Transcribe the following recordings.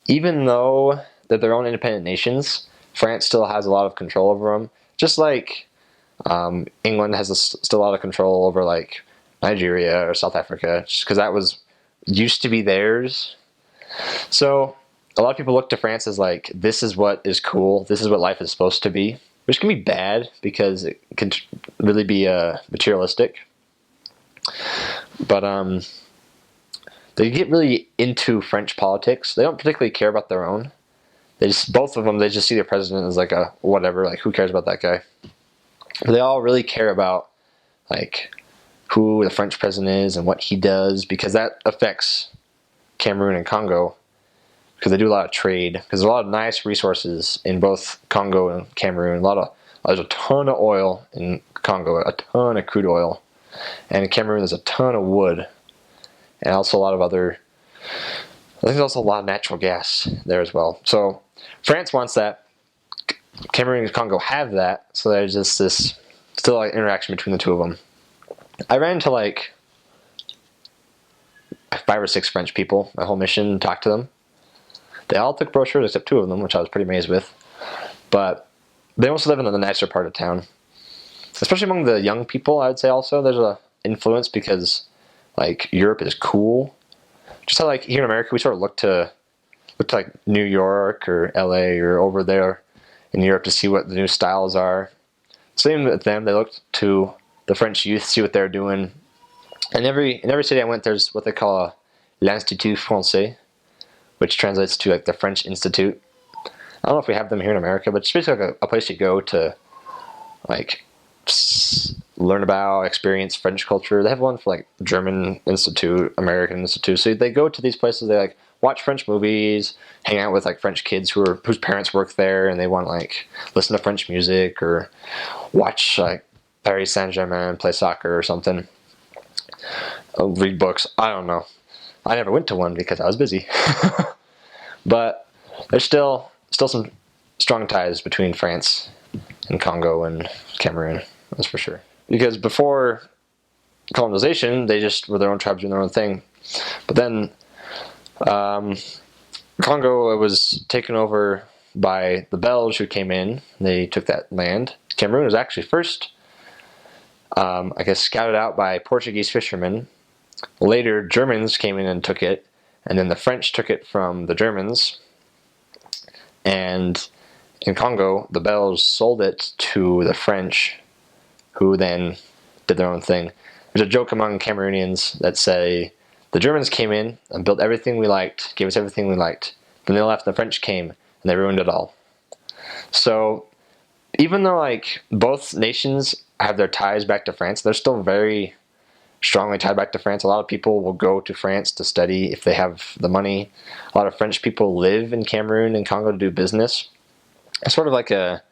even though they're their own independent nations, France still has a lot of control over them. Just like England has still a lot of control over like Nigeria or South Africa, just because that was used to be theirs. So a lot of people look to France as like, this is what is cool. This is what life is supposed to be, which can be bad because it can really be materialistic. But they get really into French politics. They don't particularly care about their own. They just, both of them, they just see their president as like a whatever, like who cares about that guy? But they all really care about like who the French president is and what he does, because that affects Cameroon and Congo, because they do a lot of trade. Because there's a lot of nice resources in both Congo and Cameroon. There's a ton of oil in Congo, a ton of crude oil, and in Cameroon there's a ton of wood, and also a lot of other. I think there's also a lot of natural gas there as well. So France wants that. Cameroon and Congo have that. So there's just this still like interaction between the two of them. I ran into like 5 or 6 French people my whole mission and talked to them. They all took brochures except 2 of them, which I was pretty amazed with. But they also live in the nicer part of town. Especially among the young people, I would say also there's a influence because like Europe is cool. Just how like here in America we sort of look to like New York or LA or over there in Europe to see what the new styles are. Same with them, they looked to the French youth, see what they're doing. And in every city I went, there's what they call a l'Institut Français, which translates to like the French Institute. I don't know if we have them here in America, but it's basically like a place you go to like learn about, experience French culture. They have one for like German Institute, American Institute. So they go to these places, they like watch French movies, hang out with like French kids whose parents work there, and they want to like listen to French music or watch like Paris Saint-Germain play soccer or something. Read books. I don't know. I never went to one because I was busy. But there's still some strong ties between France and Congo and Cameroon, that's for sure. Because before colonization, they just were their own tribes doing their own thing. But then Congo was taken over by the Belge who came in. They took that land. Cameroon was actually first, I guess, scouted out by Portuguese fishermen. Later, Germans came in and took it, and then the French took it from the Germans. And in Congo, the Belge sold it to the French, who then did their own thing. There's a joke among Cameroonians that say, the Germans came in and built everything we liked, gave us everything we liked. Then they left, the French came, and they ruined it all. So even though like both nations have their ties back to France, they're still very strongly tied back to France. A lot of people will go to France to study if they have the money. A lot of French people live in Cameroon and Congo to do business. It's sort of like a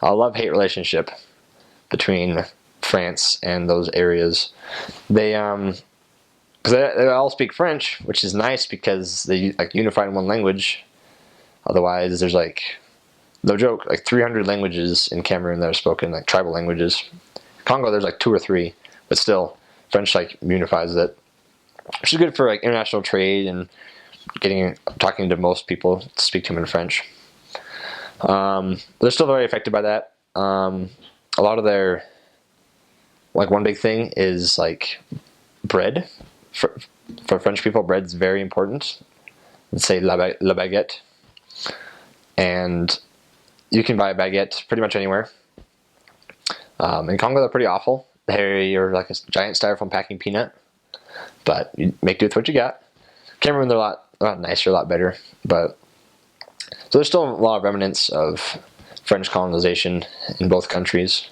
love-hate relationship between France and those areas. They because they all speak French, which is nice because they like unified in one language. Otherwise, there's like, no joke, like 300 languages in Cameroon that are spoken, like tribal languages. Congo, there's like 2 or 3, but still, French like unifies it, which is good for like international trade and talking to most people to speak to them in French. But they're still very affected by that. A lot of their, like one big thing is like bread. For French people, bread's very important. Let's say la baguette. And you can buy a baguette pretty much anywhere. In Congo, they're pretty awful. They're like a giant styrofoam packing peanut. But you make do with what you got. Cameroon, they're a lot nicer, a lot better. But so there's still a lot of remnants of French colonization in both countries.